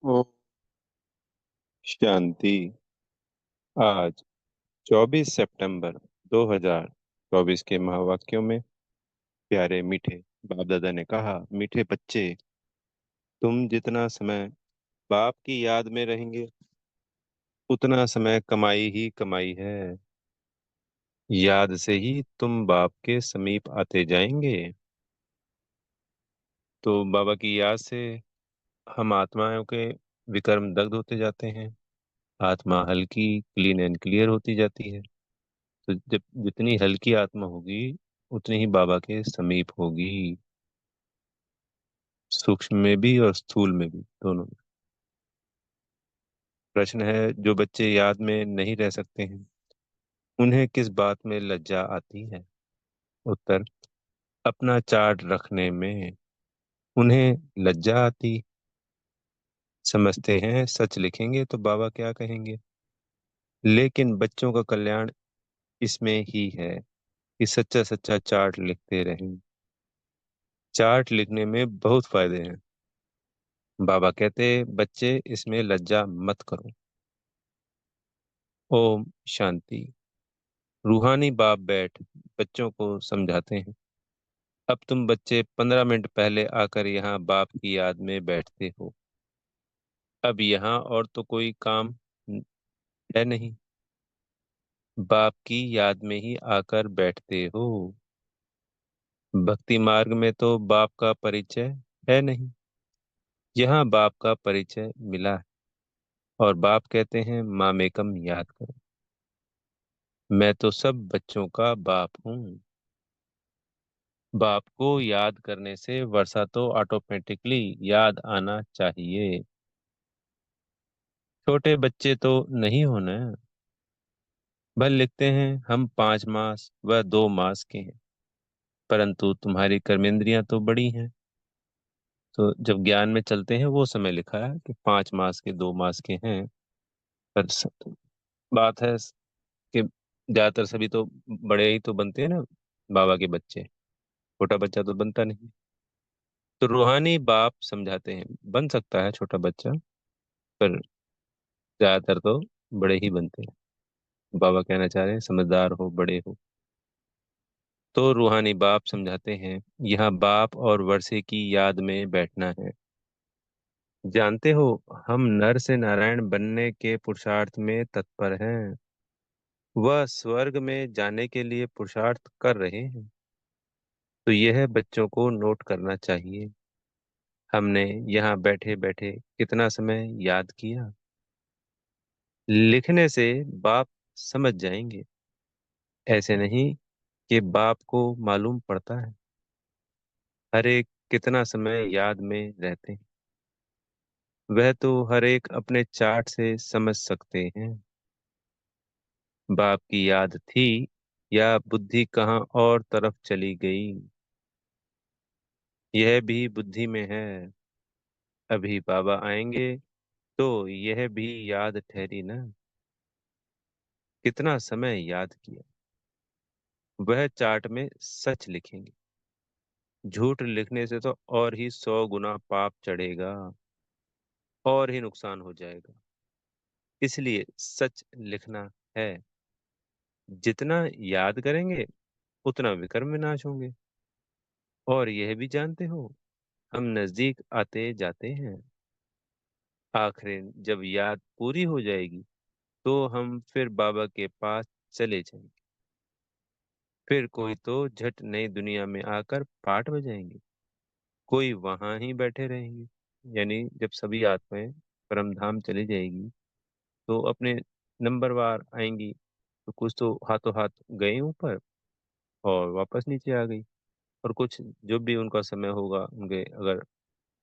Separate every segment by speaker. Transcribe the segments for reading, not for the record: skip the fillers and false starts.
Speaker 1: ओ शांति। आज 24 सितंबर 2024 के महावाक्यों में प्यारे मीठे बाप दादा ने कहा, मीठे बच्चे, तुम जितना समय बाप की याद में रहेंगे उतना समय कमाई ही कमाई है। याद से ही तुम बाप के समीप आते जाएंगे। तो बाबा की याद से हम आत्माओं के विकर्म दग्ध होते जाते हैं। आत्मा हल्की, क्लीन एंड क्लियर होती जाती है। तो जब जितनी हल्की आत्मा होगी उतनी ही बाबा के समीप होगी, सूक्ष्म में भी और स्थूल में भी, दोनों में। प्रश्न है, जो बच्चे याद में नहीं रह सकते हैं उन्हें किस बात में लज्जा आती है? उत्तर, अपना चार्ट रखने में उन्हें लज्जा आती। समझते हैं सच लिखेंगे तो बाबा क्या कहेंगे, लेकिन बच्चों का कल्याण इसमें ही है कि सच्चा सच्चा चार्ट लिखते रहें। चार्ट लिखने में बहुत फायदे हैं। बाबा कहते, बच्चे इसमें लज्जा मत करो। ओम शांति। रूहानी बाप बैठ बच्चों को समझाते हैं, अब तुम बच्चे 15 मिनट पहले आकर यहाँ बाप की याद में बैठते हो। अब यहाँ और तो कोई काम है नहीं, बाप की याद में ही आकर बैठते हो। भक्ति मार्ग में तो बाप का परिचय है नहीं, यहाँ बाप का परिचय मिला है। और बाप कहते हैं, मामेकम याद करो, मैं तो सब बच्चों का बाप हूँ। बाप को याद करने से वर्षा तो ऑटोमेटिकली याद आना चाहिए। छोटे बच्चे तो नहीं होना। भल लिखते हैं हम 5 मास व 2 मास के हैं, परंतु तुम्हारी कर्मेंद्रियां तो बड़ी हैं। तो जब ज्ञान में चलते हैं वो समय लिखा है कि 5 मास के 2 मास के हैं। पर बात है कि ज्यादातर सभी तो बड़े ही तो बनते हैं ना, बाबा के बच्चे। छोटा बच्चा तो बनता नहीं। तो रूहानी बाप समझाते हैं, बन सकता है छोटा बच्चा, पर ज्यादातर तो बड़े ही बनते हैं। बाबा कहना चाह रहे हैं समझदार हो, बड़े हो। तो रूहानी बाप समझाते हैं, यहाँ बाप और वर्षे की याद में बैठना है। जानते हो, हम नर से नारायण बनने के पुरुषार्थ में तत्पर हैं। वह स्वर्ग में जाने के लिए पुरुषार्थ कर रहे हैं। तो यह बच्चों को नोट करना चाहिए। हमने यहाँ बैठे बैठे कितना समय याद किया। लिखने से बाप समझ जाएंगे। ऐसे नहीं कि बाप को मालूम पड़ता है हर एक कितना समय याद में रहते हैं। वह तो हर एक अपने चार्ट से समझ सकते हैं। बाप की याद थी या बुद्धि कहाँ और तरफ चली गई, यह भी बुद्धि में है। अभी बाबा आएंगे तो यह भी याद ठहरी ना, कितना समय याद किया। वह चार्ट में सच लिखेंगे। झूठ लिखने से तो और ही 100 गुना पाप चढ़ेगा, और ही नुकसान हो जाएगा। इसलिए सच लिखना है। जितना याद करेंगे उतना विकर्म विनाश होंगे। और यह भी जानते हो, हम नजदीक आते जाते हैं। आखिर जब याद पूरी हो जाएगी तो हम फिर बाबा के पास चले जाएंगे। फिर कोई तो झट नई दुनिया में आकर पाठ बजाएंगे, कोई वहां ही बैठे रहेंगे। यानी जब सभी आत्माएं परम धाम चली जाएगी तो अपने नंबरवार आएंगी। तो कुछ तो हाथों हाथ गए ऊपर और वापस नीचे आ गई। और कुछ जो भी उनका समय होगा, उनके अगर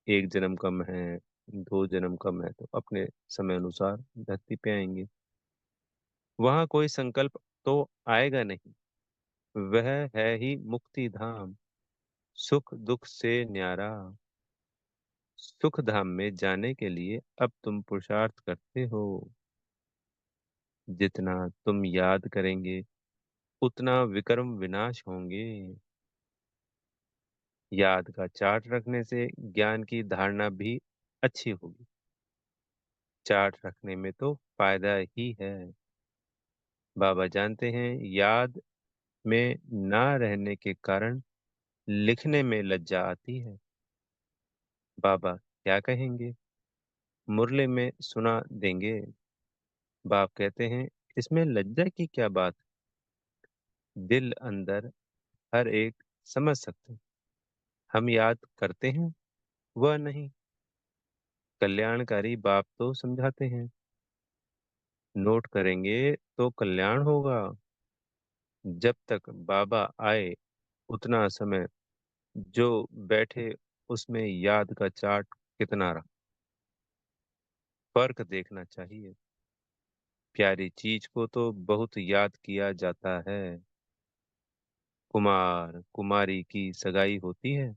Speaker 1: 1 जन्म कम है, 2 जन्म कम है, तो अपने समय अनुसार धरती पे आएंगे। वहां कोई संकल्प तो आएगा नहीं। वह है ही मुक्ति धाम, सुख दुख से न्यारा। सुख धाम में जाने के लिए अब तुम पुरुषार्थ करते हो। जितना तुम याद करेंगे उतना विकर्म विनाश होंगे। याद का चार्ट रखने से ज्ञान की धारणा भी अच्छी होगी। चार्ट रखने में तो फायदा ही है। बाबा जानते हैं याद में ना रहने के कारण लिखने में लज्जा आती है। बाबा क्या कहेंगे? मुरली में सुना देंगे। बाप कहते हैं इसमें लज्जा की क्या बात? दिल अंदर हर एक समझ सकते। हम याद करते हैं, वह नहीं। कल्याणकारी बाप तो समझाते हैं, नोट करेंगे तो कल्याण होगा। जब तक बाबा आए उतना समय जो बैठे उसमें याद का चार्ट कितना रहा। फर्क देखना चाहिए। प्यारी चीज को तो बहुत याद किया जाता है। कुमार कुमारी की सगाई होती है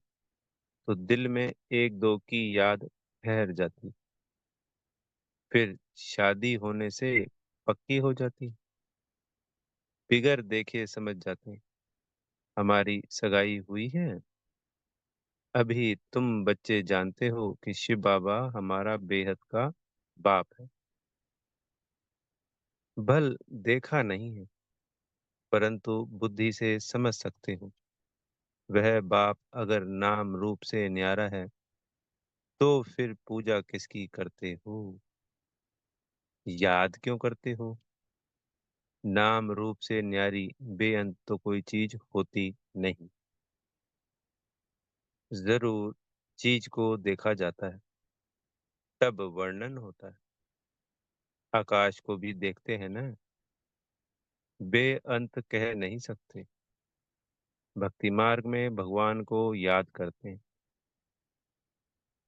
Speaker 1: तो दिल में एक दो की याद ठहर जाती, फिर शादी होने से पक्की हो जाती। बिगर देखे समझ जाते हमारी सगाई हुई है। अभी तुम बच्चे जानते हो कि शिव बाबा हमारा बेहद का बाप है। भल देखा नहीं है, परंतु बुद्धि से समझ सकते हो। वह बाप अगर नाम रूप से न्यारा है तो फिर पूजा किसकी करते हो? याद क्यों करते हो? नाम रूप से न्यारी बेअंत तो कोई चीज होती नहीं। जरूर चीज को देखा जाता है, तब वर्णन होता है। आकाश को भी देखते हैं ना, बेअंत कह नहीं सकते। भक्ति मार्ग में भगवान को याद करते हैं।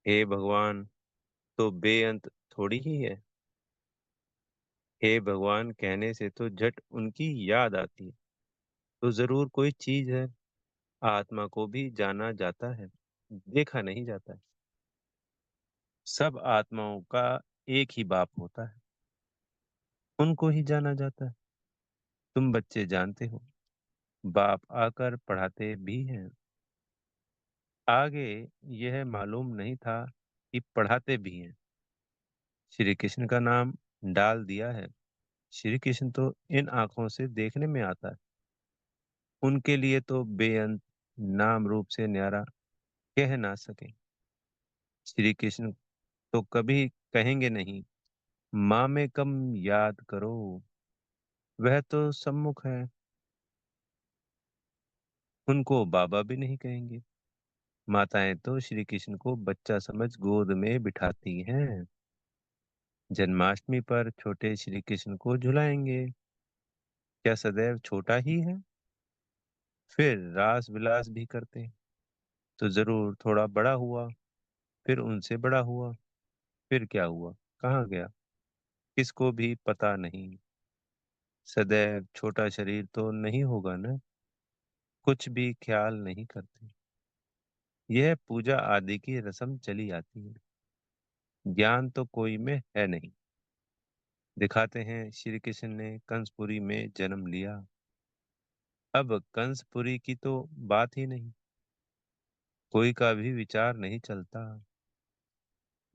Speaker 1: हे भगवान तो बेअंत थोड़ी ही है। हे भगवान कहने से तो झट उनकी याद आती है, तो जरूर कोई चीज है। आत्मा को भी जाना जाता है, देखा नहीं जाता है। सब आत्माओं का एक ही बाप होता है, उनको ही जाना जाता है। तुम बच्चे जानते हो, बाप आकर पढ़ाते भी हैं। आगे यह मालूम नहीं था कि पढ़ाते भी हैं। श्री कृष्ण का नाम डाल दिया है। श्री कृष्ण तो इन आंखों से देखने में आता है। उनके लिए तो बेअंत नाम रूप से न्यारा कह ना सके। श्री कृष्ण तो कभी कहेंगे नहीं, माँ में कम याद करो। वह तो सम्मुख है, उनको बाबा भी नहीं कहेंगे। माताएं तो श्री कृष्ण को बच्चा समझ गोद में बिठाती हैं। जन्माष्टमी पर छोटे श्री कृष्ण को झुलाएंगे। क्या सदैव छोटा ही है? फिर रास विलास भी करते हैं, तो जरूर थोड़ा बड़ा हुआ, फिर उनसे बड़ा हुआ, फिर क्या हुआ, कहाँ गया, किसको भी पता नहीं। सदैव छोटा शरीर तो नहीं होगा ना। कुछ भी ख्याल नहीं करते। यह पूजा आदि की रस्म चली आती है। ज्ञान तो कोई में है नहीं। दिखाते हैं श्री कृष्ण ने कंसपुरी में जन्म लिया। अब कंसपुरी की तो बात ही नहीं, कोई का भी विचार नहीं चलता।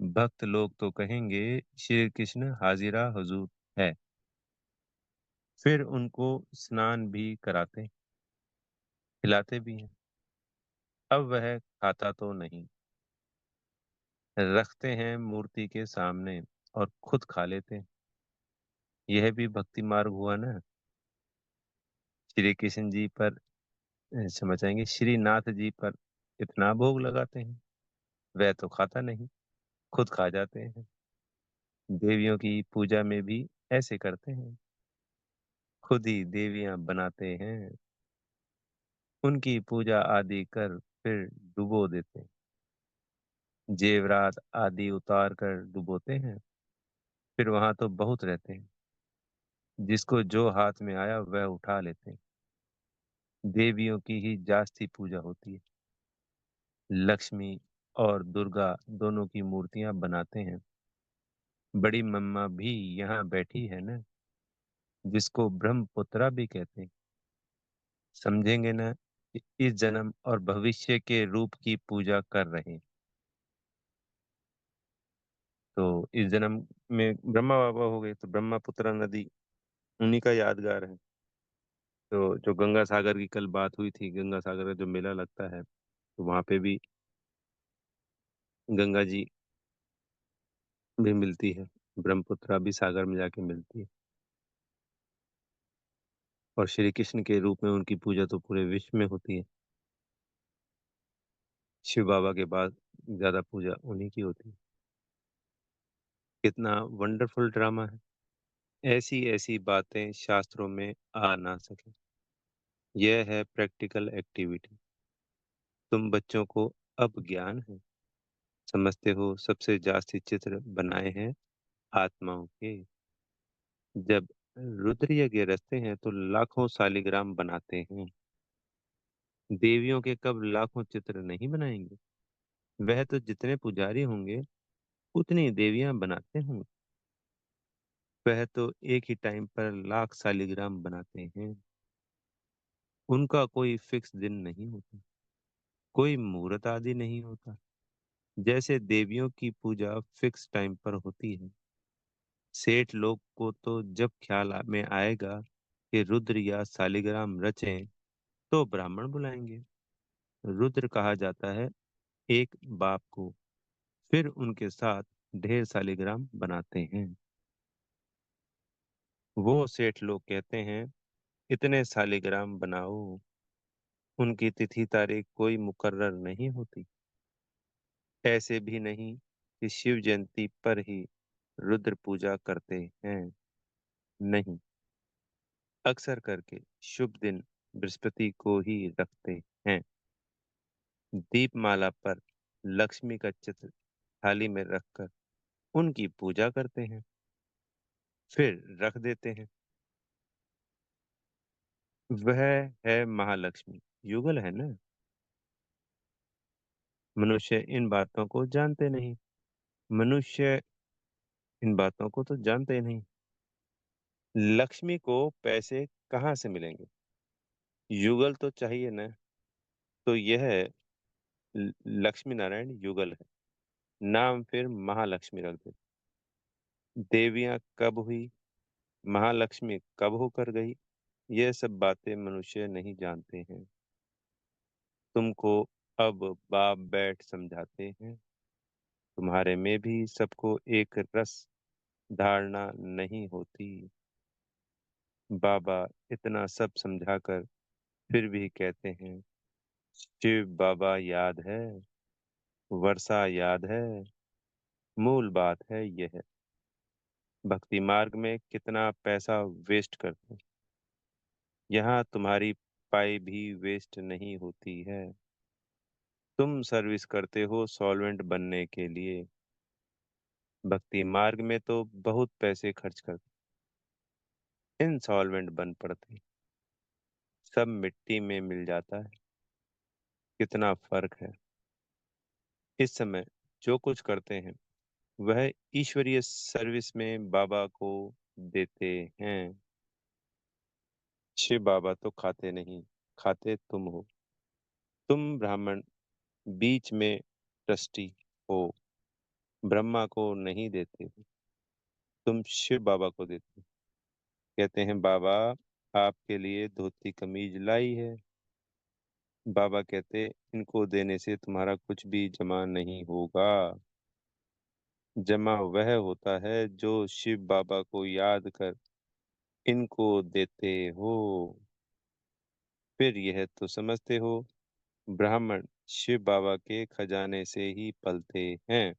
Speaker 1: भक्त लोग तो कहेंगे श्री कृष्ण हाजिरा हुजूर है। फिर उनको स्नान भी कराते, खिलाते भी हैं। अब वह खाता तो नहीं, रखते हैं मूर्ति के सामने और खुद खा लेते हैं। यह भी भक्ति मार्ग हुआ ना। श्री कृष्ण जी पर समझ आएंगे, श्रीनाथ जी पर इतना भोग लगाते हैं, वह तो खाता नहीं, खुद खा जाते हैं। देवियों की पूजा में भी ऐसे करते हैं, खुद ही देवियां बनाते हैं। उनकी पूजा आदि कर फिर डुबो देते हैं। जेवरात आदि उतार कर डुबोते हैं। फिर वहां तो बहुत रहते हैं, जिसको जो हाथ में आया वह उठा लेते हैं। देवियों की ही जास्ती पूजा होती है। लक्ष्मी और दुर्गा दोनों की मूर्तियां बनाते हैं। बड़ी मम्मा भी यहाँ बैठी है ना, जिसको ब्रह्मपुत्रा भी कहते हैं। समझेंगे ना कि इस जन्म और भविष्य के रूप की पूजा कर रहे हैं। तो इस जन्म में ब्रह्मा बाबा हो गए, तो ब्रह्मपुत्र नदी उन्हीं का यादगार है। तो जो गंगा सागर की कल बात हुई थी, गंगा सागर का जो मेला लगता है, तो वहां पे भी गंगा जी भी मिलती है, ब्रह्मपुत्रा भी सागर में जाके मिलती है। और श्री कृष्ण के रूप में उनकी पूजा तो पूरे विश्व में होती है। शिव बाबा के बाद ज्यादा पूजा उन्हीं की होती है। कितना वंडरफुल ड्रामा है। ऐसी ऐसी बातें शास्त्रों में आ ना सके। यह है प्रैक्टिकल एक्टिविटी। तुम बच्चों को अब ज्ञान है, समझते हो सबसे जास्ती चित्र बनाए हैं आत्माओं के। जब रुद्र यज्ञ रचते हैं तो लाखों शालिग्राम बनाते हैं। देवियों के कब लाखों चित्र नहीं बनाएंगे? वह तो जितने पुजारी होंगे उतनी देवियां बनाते होंगे। वह तो एक ही टाइम पर लाख शालिग्राम बनाते हैं। उनका कोई फिक्स दिन नहीं होता, कोई मुहूर्त आदि नहीं होता। जैसे देवियों की पूजा फिक्स टाइम पर होती है। सेठ लोग को तो जब ख्याल में आएगा कि रुद्र या शालिग्राम रचें तो ब्राह्मण बुलाएंगे। रुद्र कहा जाता है एक बाप को, फिर उनके साथ ढेर शालिग्राम बनाते हैं। वो सेठ लोग कहते हैं इतने शालिग्राम बनाओ। उनकी तिथि तारीख कोई मुकर्रर नहीं होती। ऐसे भी नहीं कि शिव जयंती पर ही रुद्र पूजा करते हैं। नहीं, अक्सर करके शुभ दिन बृहस्पति को ही रखते हैं। दीपमाला पर लक्ष्मी का चित्र थाली में रखकर उनकी पूजा करते हैं, फिर रख देते हैं। वह है महालक्ष्मी। युगल है ना। मनुष्य इन बातों को जानते नहीं। मनुष्य इन बातों को तो जानते ही नहीं। लक्ष्मी को पैसे कहाँ से मिलेंगे? युगल तो चाहिए ना। तो यह लक्ष्मी नारायण युगल है। नाम फिर महालक्ष्मी रख दे। देवियां कब हुई, महालक्ष्मी कब होकर गई, ये सब बातें मनुष्य नहीं जानते हैं। तुमको अब बाप बैठ समझाते हैं। तुम्हारे में भी सबको एक रस धारणा नहीं होती। बाबा इतना सब समझाकर फिर भी कहते हैं शिव बाबा याद है, वर्षा याद है, मूल बात है यह। भक्ति मार्ग में कितना पैसा वेस्ट करते हैं। यहाँ तुम्हारी पाई भी वेस्ट नहीं होती है। तुम सर्विस करते हो सॉल्वेंट बनने के लिए। भक्ति मार्ग में तो बहुत पैसे खर्च करते, इंसॉल्वेंट बन पड़ते। सब मिट्टी में मिल जाता है। कितना फर्क है। इस समय जो कुछ करते हैं वह ईश्वरीय सर्विस में बाबा को देते हैं। शिव बाबा तो खाते नहीं, खाते तुम हो। तुम ब्राह्मण बीच में ट्रस्टी हो। ब्रह्मा को नहीं देते हो, तुम शिव बाबा को देते हो। कहते हैं बाबा आपके लिए धोती कमीज लाई है। बाबा कहते इनको देने से तुम्हारा कुछ भी जमा नहीं होगा। जमा वह होता है जो शिव बाबा को याद कर इनको देते हो। फिर यह तो समझते हो ब्राह्मण शिव बाबा के खजाने से ही पलते हैं।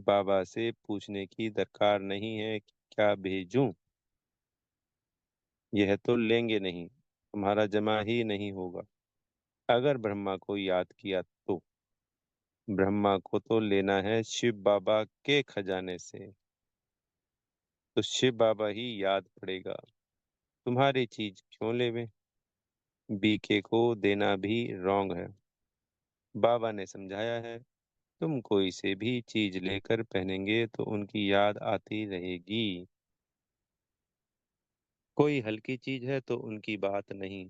Speaker 1: बाबा से पूछने की दरकार नहीं है कि क्या भेजूं। यह तो लेंगे नहीं, तुम्हारा जमा ही नहीं होगा। अगर ब्रह्मा को याद किया तो ब्रह्मा को तो लेना है शिव बाबा के खजाने से। तो शिव बाबा ही याद पड़ेगा। तुम्हारी चीज क्यों लेवे? बीके को देना भी रॉन्ग है। बाबा ने समझाया है तुम कोई से भी चीज लेकर पहनेंगे तो उनकी याद आती रहेगी। कोई हल्की चीज है तो उनकी बात नहीं।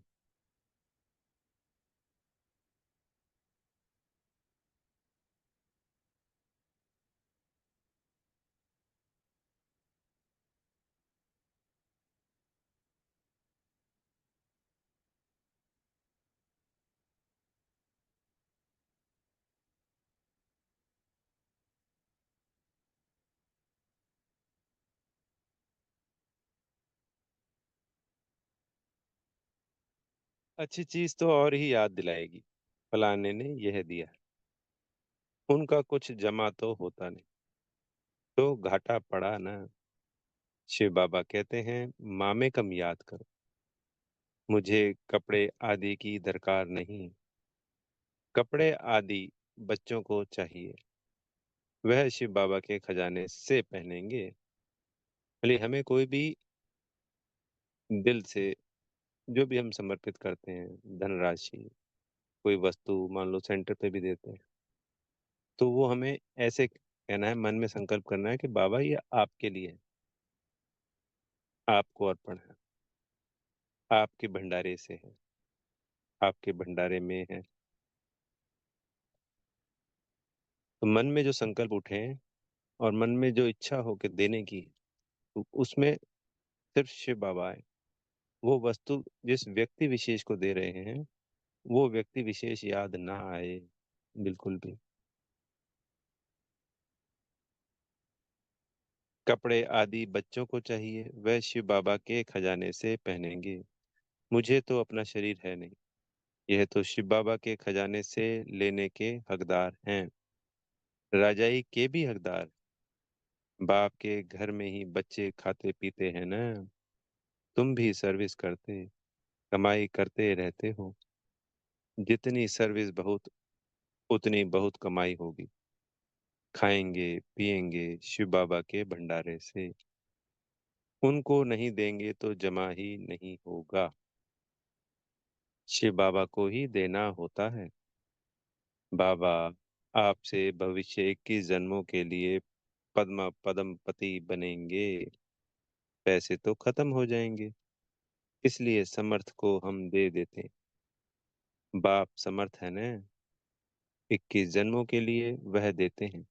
Speaker 1: अच्छी चीज तो और ही याद दिलाएगी, फलाने ने यह दिया, उनका कुछ जमा तो होता नहीं, तो घाटा पड़ा ना। शिव बाबा कहते हैं, मामे कम याद करो, मुझे कपड़े आदि की दरकार नहीं। कपड़े आदि बच्चों को चाहिए, वह शिव बाबा के खजाने से पहनेंगे। भले हमें कोई भी दिल से जो भी हम समर्पित करते हैं धनराशि, कोई वस्तु मान लो सेंटर पे भी देते हैं, तो वो हमें ऐसे कहना है, मन में संकल्प करना है कि बाबा ये आपके लिए है, आपको अर्पण है, आपके भंडारे से है, आपके भंडारे में है। तो मन में जो संकल्प उठे और मन में जो इच्छा हो के देने की, तो उसमें सिर्फ शिव बाबा है। वो वस्तु जिस व्यक्ति विशेष को दे रहे हैं, वो व्यक्ति विशेष याद ना आए बिल्कुल भी। कपड़े आदि बच्चों को चाहिए, वह शिव बाबा के खजाने से पहनेंगे। मुझे तो अपना शरीर है नहीं, यह तो शिव बाबा के खजाने से लेने के हकदार हैं। राजाई के भी हकदार। बाप के घर में ही बच्चे खाते पीते हैं ना। तुम भी सर्विस करते, कमाई करते रहते हो। जितनी सर्विस बहुत, उतनी बहुत कमाई होगी। खाएंगे पिएंगे शिव बाबा के भंडारे से। उनको नहीं देंगे तो जमा ही नहीं होगा। शिव बाबा को ही देना होता है। बाबा आपसे भविष्य 21 जन्मों के लिए पद्म पद्मपति बनेंगे। पैसे तो खत्म हो जाएंगे, इसलिए समर्थ को हम दे देते हैं। बाप समर्थ है न, 21 जन्मों के लिए वह देते हैं।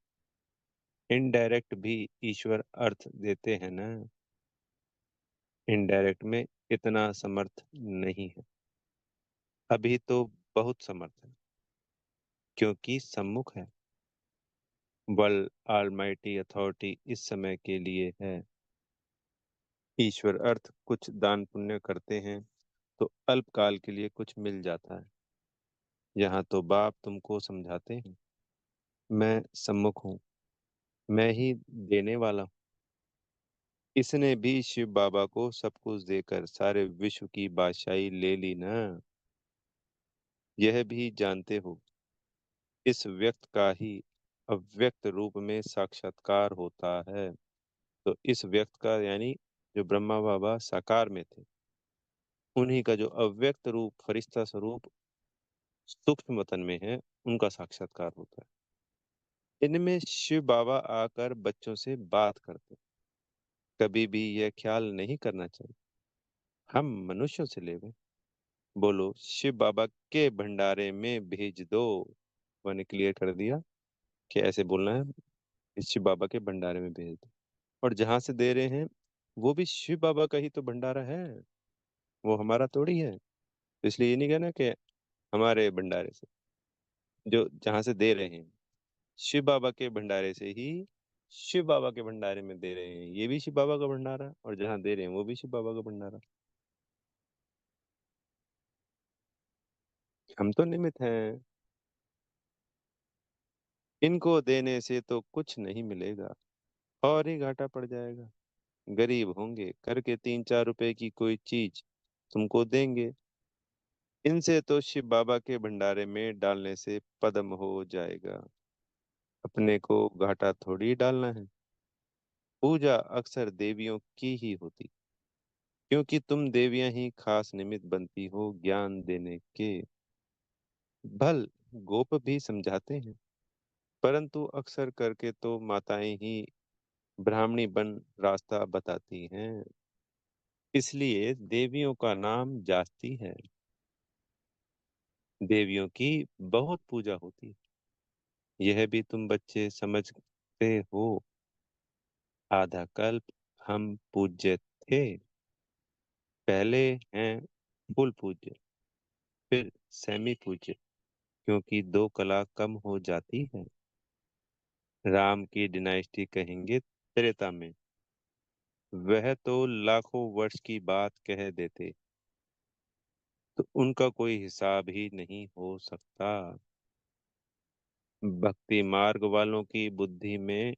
Speaker 1: इनडायरेक्ट भी ईश्वर अर्थ देते हैं ना। इनडायरेक्ट में इतना समर्थ नहीं है, अभी तो बहुत समर्थ है, क्योंकि सम्मुख है। बल ऑलमाइटी अथॉरिटी इस समय के लिए है। ईश्वर अर्थ कुछ दान पुण्य करते हैं तो अल्पकाल के लिए कुछ मिल जाता है। यहाँ तो बाप तुमको समझाते हैं, मैं सम्मुख हूँ, मैं ही देने वाला हूँ। इसने भी शिव बाबा को सब कुछ देकर सारे विश्व की बादशाही ले ली ना। यह भी जानते हो, इस व्यक्त का ही अव्यक्त रूप में साक्षात्कार होता है। तो इस व्यक्त का यानी जो ब्रह्मा बाबा साकार में थे, उन्हीं का जो अव्यक्त रूप फरिश्ता स्वरूप सूक्ष्म वतन में है, उनका साक्षात्कार होता है। इनमें शिव बाबा आकर बच्चों से बात करते हैं। कभी भी यह ख्याल नहीं करना चाहिए हम मनुष्यों से लेवे। बोलो शिव बाबा के भंडारे में भेज दो। मैंने क्लियर कर दिया कि ऐसे बोलना है, इस शिव बाबा के भंडारे में भेज दो। और जहां से दे रहे हैं, वो भी शिव बाबा का ही तो भंडारा है, वो हमारा थोड़ी है। तो इसलिए ये नहीं कहना कि हमारे भंडारे से, जो जहां से दे रहे हैं शिव बाबा के भंडारे से ही शिव बाबा के भंडारे में दे रहे हैं। ये भी शिव बाबा का भंडारा, और जहां दे रहे हैं वो भी शिव बाबा का भंडारा। हम तो निमित्त हैं। इनको देने से तो कुछ नहीं मिलेगा, और ही घाटा पड़ जाएगा। गरीब होंगे, करके 3-4 रुपए की कोई चीज तुमको देंगे। इनसे तो शिव बाबा के भंडारे में डालने से पद्म हो जाएगा। अपने को घाटा थोड़ी डालना है। पूजा अक्सर देवियों की ही होती, क्योंकि तुम देवियां ही खास निमित्त बनती हो ज्ञान देने के। भल गोप भी समझाते हैं, परंतु अक्सर करके तो माताएं ही ब्राह्मणी बन रास्ता बताती हैं। इसलिए देवियों का नाम जास्ती है। देवियों की बहुत पूजा होती है, यह भी तुम बच्चे समझते हो। आधा कल्प हम पूज्य थे, पहले हैं फुल पूज्य, फिर सेमी पूज्य, क्योंकि 2 कला कम हो जाती है। राम की डिनाइस्टी कहेंगे त्रेता में, वह तो लाखों वर्ष की बात कह देते। तो उनका कोई हिसाब ही नहीं हो सकता। भक्ति मार्ग वालों की बुद्धि में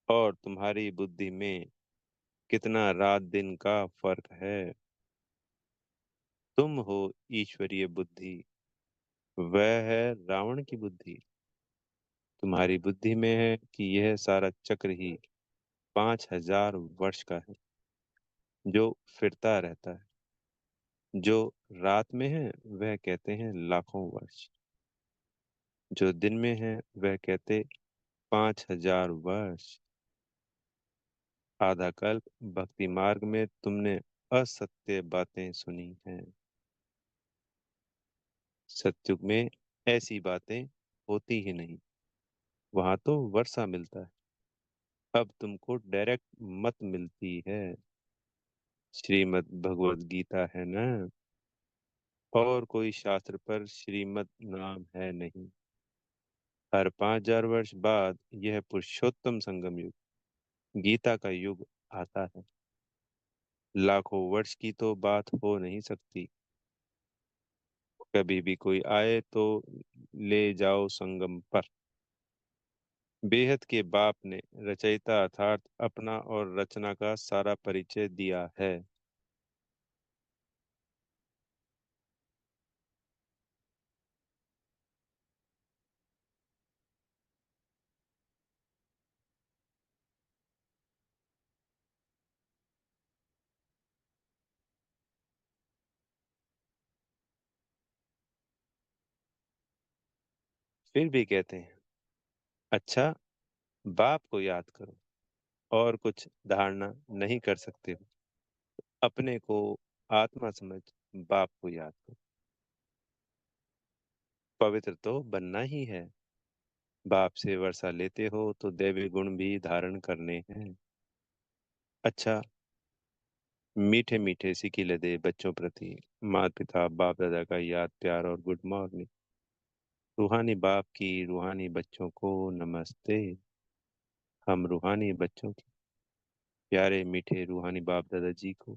Speaker 1: और तुम्हारी बुद्धि में कितना रात दिन का फर्क है। तुम हो ईश्वरीय बुद्धि, वह है रावण की बुद्धि। तुम्हारी बुद्धि में है कि यह सारा चक्र ही 5,000 वर्ष का है, जो फिरता रहता है। जो रात में है वह कहते हैं लाखों वर्ष, जो दिन में है वह कहते 5,000 वर्ष। आधा कल्प भक्ति मार्ग में तुमने असत्य बातें सुनी हैं। सत्युग में ऐसी बातें होती ही नहीं, वहां तो वर्षा मिलता है। अब तुमको डायरेक्ट मत मिलती है। श्रीमद् भगवद गीता है ना, और कोई शास्त्र पर श्रीमद् नाम है नहीं। हर 5,000 वर्ष बाद यह पुरुषोत्तम संगम युग, गीता का युग आता है। लाखों वर्ष की तो बात हो नहीं सकती। कभी भी कोई आए तो ले जाओ संगम पर। बेहद के बाप ने रचयिता अर्थात अपना और रचना का सारा परिचय दिया है। फिर भी कहते हैं, अच्छा, बाप को याद करो, और कुछ धारणा नहीं कर सकते हो। अपने को आत्मा समझ बाप को याद करो। पवित्र तो बनना ही है। बाप से वर्षा लेते हो तो दैवी गुण भी धारण करने हैं। अच्छा, मीठे मीठे सिकीले दे बच्चों प्रति माता पिता बाप दादा का याद प्यार और गुड मॉर्निंग। रूहानी बाप की रूहानी बच्चों को नमस्ते। हम रूहानी बच्चों के प्यारे मीठे रूहानी बाप दादाजी को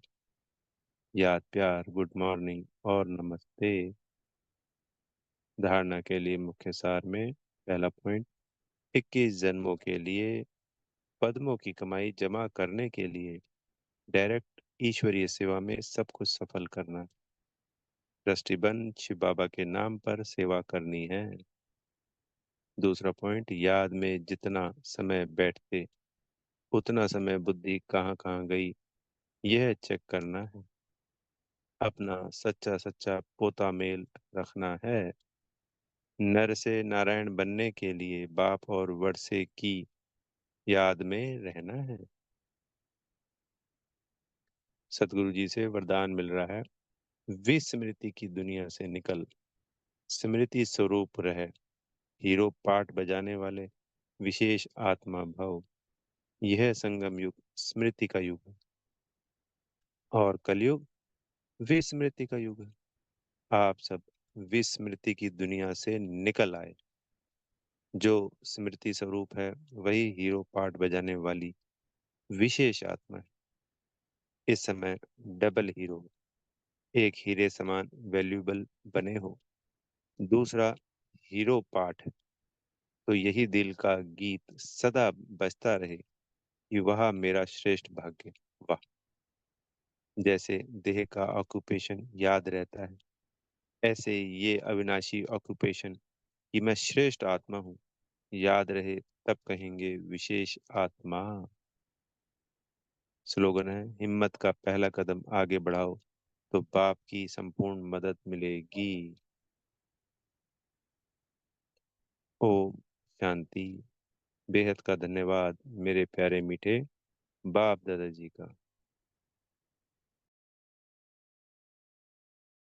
Speaker 1: याद प्यार गुड मॉर्निंग और नमस्ते। धारणा के लिए मुख्य सार में पहला पॉइंट, 21 जन्मों के लिए पद्मों की कमाई जमा करने के लिए डायरेक्ट ईश्वरीय सेवा में सब कुछ सफल करना। ट्रस्टी शिव बाबा के नाम पर सेवा करनी है। दूसरा पॉइंट, याद में जितना समय बैठते उतना समय बुद्धि कहाँ कहाँ गई, यह चेक करना है। अपना सच्चा सच्चा पोता मेल रखना है। नर से नारायण बनने के लिए बाप और वर्षे की याद में रहना है। सतगुरु जी से वरदान मिल रहा है, विस्मृति की दुनिया से निकल, स्मृति स्वरूप रहे। हीरो पार्ट बजाने वाले विशेष आत्मा भव। यह संगम युग स्मृति का युग है, और कलयुग विस्मृति का युग है। आप सब विस्मृति की दुनिया से निकल आए। जो स्मृति स्वरूप है वही हीरो पार्ट बजाने वाली विशेष आत्मा है। इस समय डबल हीरो, एक हीरे समान वैल्यूबल बने हो, दूसरा हीरो पार्ट है। तो यही दिल का गीत सदा बजता रहे कि वह मेरा श्रेष्ठ भाग्य। वाह। जैसे देह का ऑक्यूपेशन याद रहता है, ऐसे ये अविनाशी ऑक्यूपेशन कि मैं श्रेष्ठ आत्मा हूँ याद रहे, तब कहेंगे विशेष आत्मा। स्लोगन है, हिम्मत का पहला कदम आगे बढ़ाओ तो बाप की संपूर्ण मदद मिलेगी। ओम शांति। बेहद का धन्यवाद मेरे प्यारे मीठे बाप दादाजी का।